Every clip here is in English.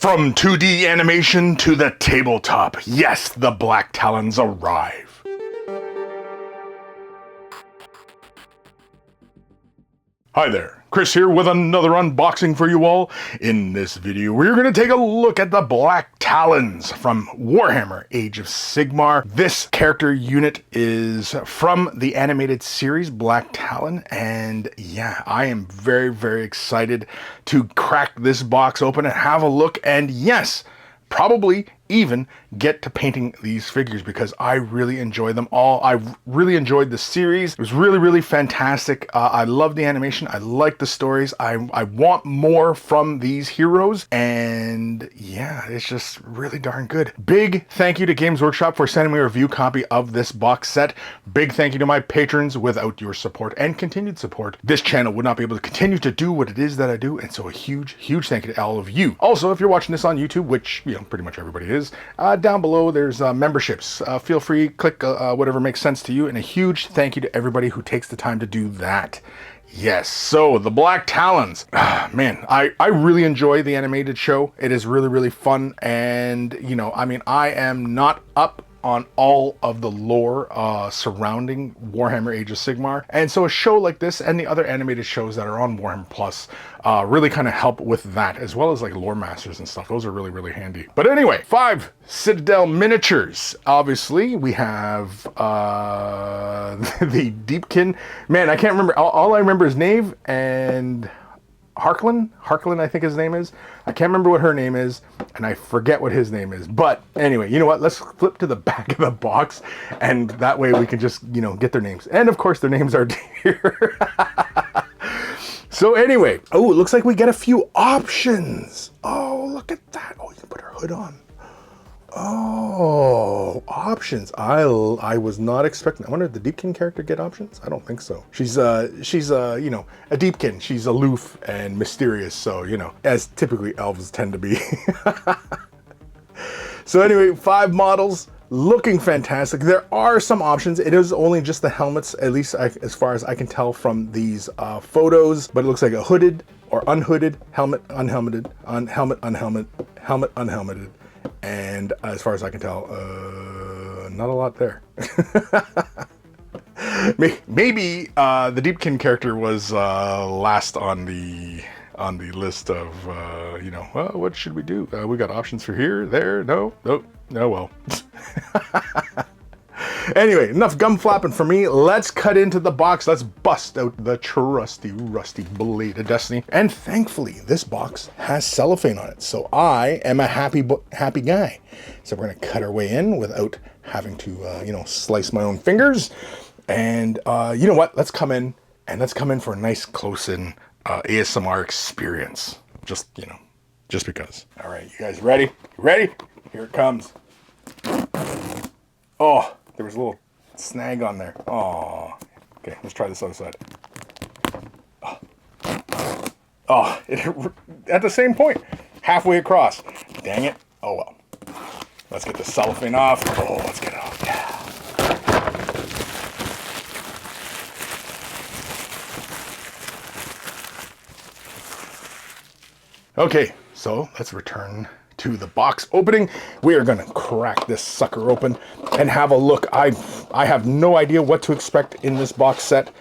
From 2D animation to the tabletop, yes, the Blacktalons arrive. Hi there, Chris here with another unboxing for you all. In this video, we're going to take a look at the Blacktalons from Warhammer Age of Sigmar. This character unit is from the animated series Blacktalon, and yeah, I am very, very excited to crack this box open and have a look, and yes, probably even get to painting these figures because I really enjoy them all. I really enjoyed the series. It was really, really fantastic. I love the animation. I like the stories. I want more from these heroes. And yeah, it's just really darn good. Big thank you to Games Workshop for sending me a review copy of this box set. Big thank you to my patrons. Without your support and continued support, this channel would not be able to continue to do what it is that I do. And so a huge, huge thank you to all of you. Also, if you're watching this on YouTube, which, you know, pretty much everybody is, down below there's memberships. Feel free, click whatever makes sense to you, and a huge thank you to everybody who takes the time to do that. Yes, so the Blacktalons, man, I really enjoy the animated show. It is really, really fun, and you know, I mean, I am not up on all of the lore surrounding Warhammer Age of Sigmar, and so a show like this and the other animated shows that are on WarhammerPlus really kind of help with that, as well as like lore masters and stuff. Those are really, really handy. But anyway, 5 Citadel miniatures. Obviously, we have the Deepkin. Man, I can't remember. All I remember is Neave and Harklin, I think his name is. I can't remember what her name is, and I forget what his name is. But anyway, you know what? Let's flip to the back of the box, and that way we can just, you know, get their names. And of course, their names are here. So anyway, oh, it looks like we get a few options. Oh, look at that. Oh, you can put her hood on. Oh, options. I was not expecting. I wonder if the Deepkin character get options? I don't think so. She's you know, a Deepkin. She's aloof and mysterious, so, you know, as typically elves tend to be. So anyway, 5 models, looking fantastic. There are some options. It is only just the helmets, at least as far as I can tell from these photos, but it looks like a hooded or unhooded, helmet, unhelmeted, helmet, unhelmeted, helmet, unhelmeted. And as far as I can tell, not a lot there. Maybe the Deepkin character was last on the list of, you know, well, what should we do? We got options for here, there, no, well. Anyway, enough gum flapping for me. Let's cut into the box. Let's bust out the trusty, rusty blade of destiny. And thankfully, this box has cellophane on it, so I am a happy guy. So we're gonna cut our way in without having to, you know, slice my own fingers. And you know what? Let's come in for a nice close-in ASMR experience. Just, you know, just because. All right, you guys ready? Ready? Here it comes. Oh. There was a little snag on there. Oh, okay, let's try this other side. Oh, at the same point, halfway across. Dang it. Oh well. Let's get the cellophane off. Oh, let's get it off. Yeah. Okay, so let's return to the box opening. We are gonna crack this sucker open and have a look. I have no idea what to expect in this box set.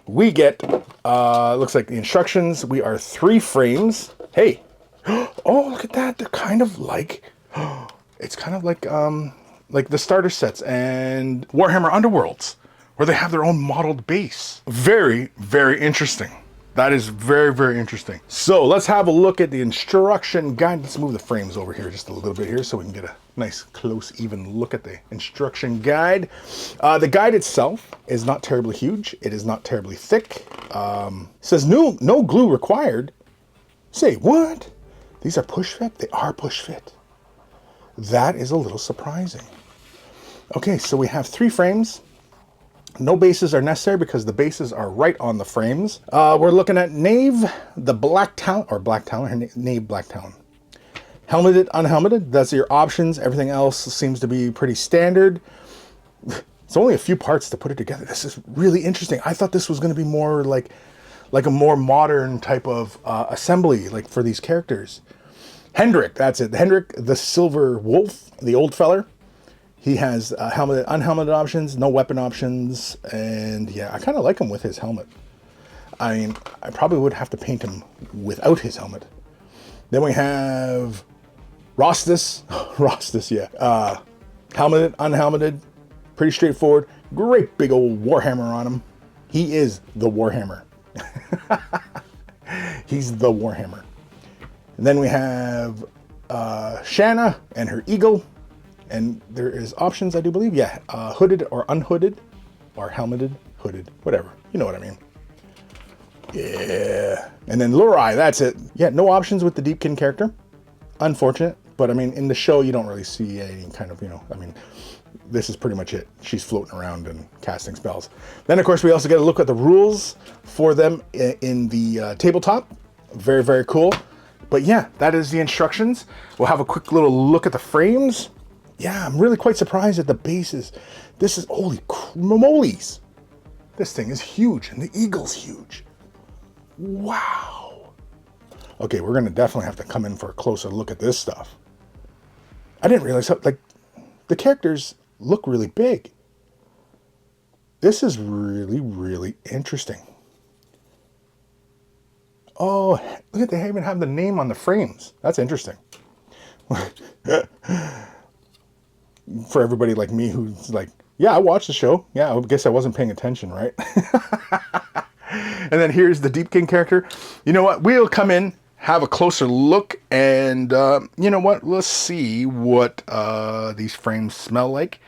We get, looks like the instructions. We are 3 frames. Hey, oh, look at that. They're kind of like, it's kind of like the starter sets and Warhammer Underworlds, where they have their own modeled base. Very, very interesting. That is very, very interesting. So let's have a look at the instruction guide. Let's move the frames over here just a little bit here so we can get a nice, close, even look at the instruction guide. The guide itself is not terribly huge. It is not terribly thick. It says no glue required. Say, what? These are push fit? They are push fit. That is a little surprising. Okay, so we have 3 frames. No bases are necessary because the bases are right on the frames. We're looking at Neave the Blacktalon, or Blacktalon, Neave Blacktalon. Helmeted, unhelmeted, that's your options. Everything else seems to be pretty standard. It's only a few parts to put it together. This is really interesting. I thought this was going to be more like a more modern type of assembly, like for these characters. Hendrick, that's it. Hendrick the Silver Wolf, the old feller. He has helmeted, unhelmeted options, no weapon options, and yeah, I kind of like him with his helmet. I mean, I probably would have to paint him without his helmet. Then we have Rostus, yeah. Helmeted, unhelmeted, pretty straightforward. Great big old Warhammer on him. He is the Warhammer. He's the Warhammer. And then we have Shanna and her eagle. And there is options, I do believe. Yeah, hooded or unhooded, or helmeted, hooded, whatever. You know what I mean. Yeah. And then Lorai, that's it. Yeah, no options with the Deepkin character. Unfortunate. But I mean, in the show, you don't really see any kind of, I mean, this is pretty much it. She's floating around and casting spells. Then, of course, we also get a look at the rules for them in the tabletop. Very, very cool. But yeah, that is the instructions. We'll have a quick little look at the frames. Yeah, I'm really quite surprised at the bases. This is, holy molies. This thing is huge, and the eagle's huge. Wow. Okay, we're going to definitely have to come in for a closer look at this stuff. I didn't realize how, like, the characters look really big. This is really, really interesting. Oh, look at, they even have the name on the frames. That's interesting. For everybody like me who's like, yeah, I watched the show. Yeah, I guess I wasn't paying attention, right? And then here's the Deepkin character. You know what? We'll come in, have a closer look, and you know what? Let's see what these frames smell like.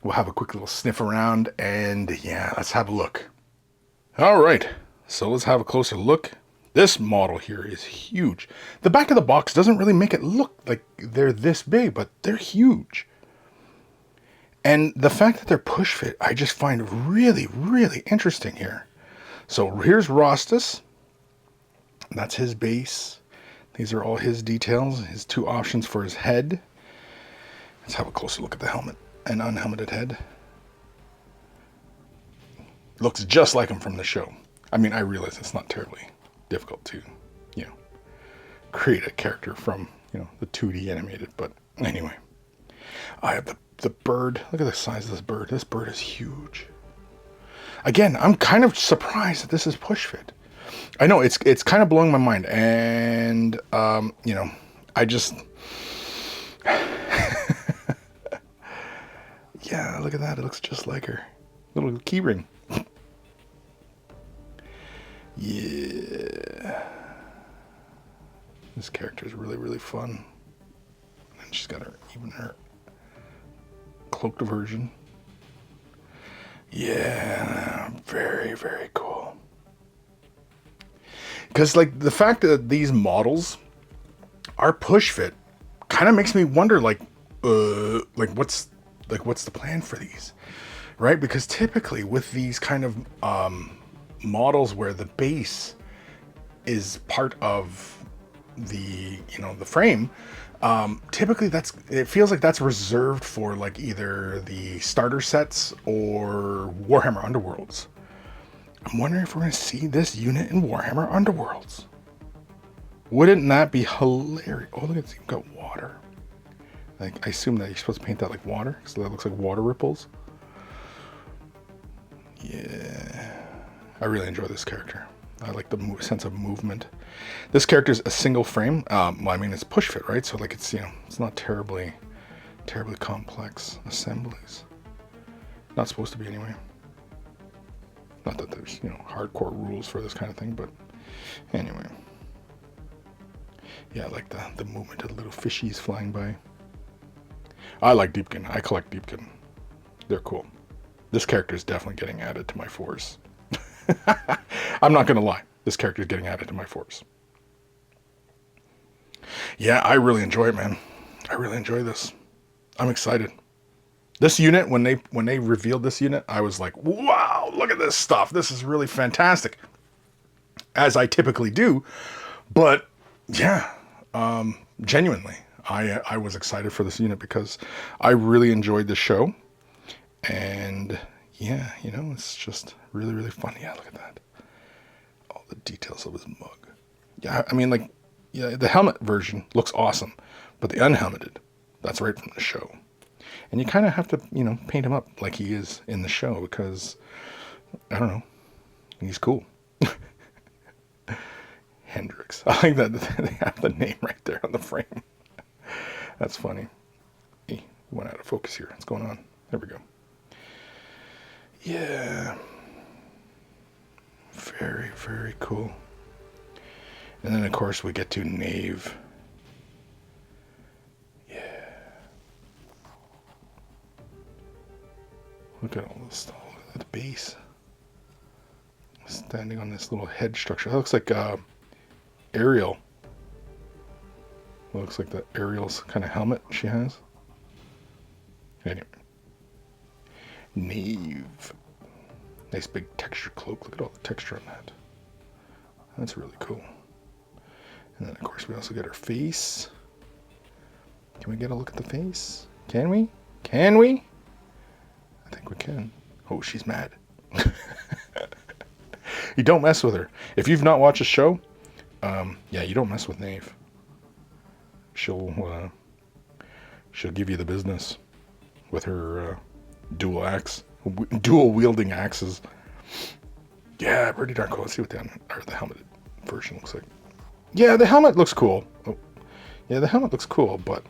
We'll have a quick little sniff around, and yeah, let's have a look. All right, so let's have a closer look. This model here is huge. The back of the box doesn't really make it look like they're this big, but they're huge. And the fact that they're push fit, I just find really, really interesting here. So here's Rostus. That's his base. These are all his details, his two options for his head. Let's have a closer look at the helmet and unhelmeted head. Looks just like him from the show. I mean, I realize it's not terribly difficult to, create a character from, the 2D animated, but anyway. I have the bird. Look at the size of this bird. This bird is huge. Again, I'm kind of surprised that this is push fit. I know it's kind of blowing my mind, and I just yeah, look at that. It looks just like her. Little key ring. Yeah. This character is really, really fun. And she's got her cloaked version. Yeah, very, very cool. Because like the fact that these models are push fit kind of makes me wonder, what's the plan for these, right? Because typically with these kind of models where the base is part of the the frame, typically it feels like that's reserved for like either the starter sets or Warhammer Underworlds. I'm wondering if we're going to see this unit in Warhammer Underworlds. Wouldn't that be hilarious? Oh, look at this, you've got water. Like, I assume that you're supposed to paint that like water, because that looks like water ripples. Yeah, I really enjoy this character. I like the sense of movement. This character's a single frame. Well, I mean, it's push fit, right? So like it's it's not terribly complex assemblies. Not supposed to be anyway. Not that there's hardcore rules for this kind of thing, but anyway. Yeah, I like the movement of the little fishies flying by. I like Deepkin. I collect Deepkin. They're cool. This character is definitely getting added to my force. I'm not going to lie. This character is getting added to my force. Yeah, I really enjoy it, man. I really enjoy this. I'm excited. This unit, when they revealed this unit, I was like, wow, look at this stuff. This is really fantastic. As I typically do. But yeah, genuinely, I was excited for this unit because I really enjoyed the show. And yeah, it's just really, really fun. Yeah, look at that. All the details of his mug. Yeah, I mean, the helmet version looks awesome. But the unhelmeted, that's right from the show. And you kind of have to, you know, paint him up like he is in the show because, I don't know, he's cool. Hendricks. I like that they have the name right there on the frame. That's funny. Hey, went out of focus here. What's going on? There we go. Yeah. Very, very cool. And then, of course, we get to Neave. Yeah. Look at all this stuff. Look at the base. Standing on this little head structure. That looks like Ariel. Looks like the Ariel's kind of helmet she has. Anyway. Neave. Nice big texture cloak. Look at all the texture on that. That's really cool. And then, of course, we also get her face. Can we get a look at the face? Can we? Can we? I think we can. Oh, she's mad. You don't mess with her. If you've not watched the show, yeah, you don't mess with Neave. She'll give you the business with her dual wielding axes. Yeah, pretty darn cool. Let's see what the helmeted version looks like. Yeah, the helmet looks cool. Oh, yeah, the helmet looks cool, but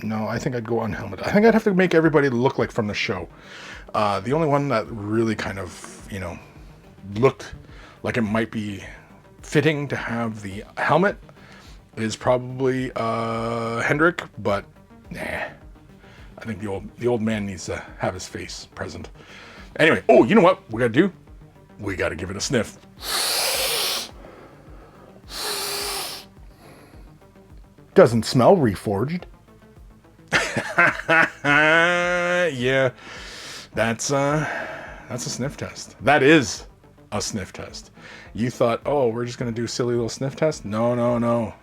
no, I think I'd go unhelmeted. I think I'd have to make everybody look like from the show. The only one that really kind of, you know, looked like it might be fitting to have the helmet is probably Hendrick, but nah. I think the old man needs to have his face present. Anyway, oh, you know what we gotta do? We gotta give it a sniff. Doesn't smell reforged. Yeah, that's a sniff test. That is a sniff test. You thought, oh, we're just gonna do a silly little sniff test? No.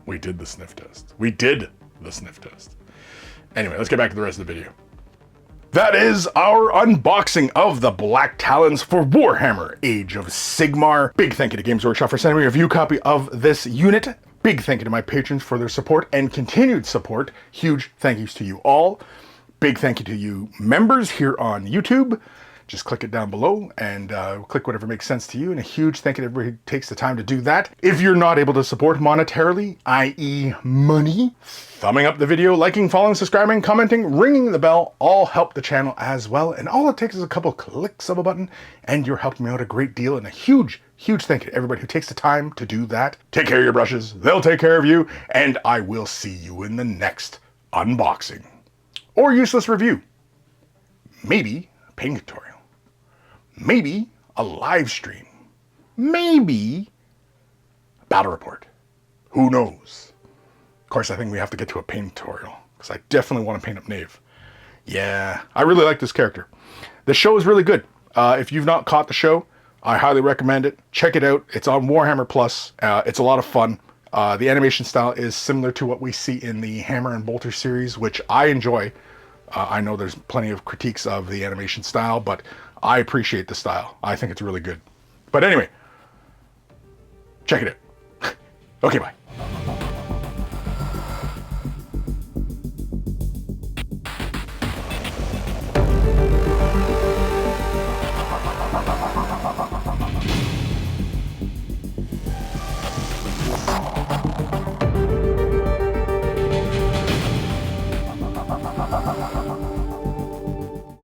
We did the sniff test. We did the sniff test. Anyway, let's get back to the rest of the video. That is our unboxing of the Blacktalons for Warhammer Age of Sigmar. Big thank you to Games Workshop for sending me a review copy of this unit. Big thank you to my patrons for their support and continued support. Huge thank yous to you all. Big thank you to you members here on YouTube. Just click it down below and click whatever makes sense to you. And a huge thank you to everybody who takes the time to do that. If you're not able to support monetarily, i.e. money, thumbing up the video, liking, following, subscribing, commenting, ringing the bell, all help the channel as well. And all it takes is a couple clicks of a button and you're helping me out a great deal. And a huge thank you to everybody who takes the time to do that. Take care of your brushes. They'll take care of you. And I will see you in the next unboxing or useless review. Maybe a paint tutorial. Maybe a live stream. Maybe a battle report. Who knows? Of course, I think we have to get to a paint tutorial because I definitely want to paint up Neave. Yeah, I really like this character. The show is really good. If you've not caught the show, I highly recommend it. Check it out. It's on WarhammerPlus. It's a lot of fun. The animation style is similar to what we see in the Hammer and Bolter series, which I enjoy. I know there's plenty of critiques of the animation style, but I appreciate the style. I think it's really good. But anyway, check it out. Okay, bye.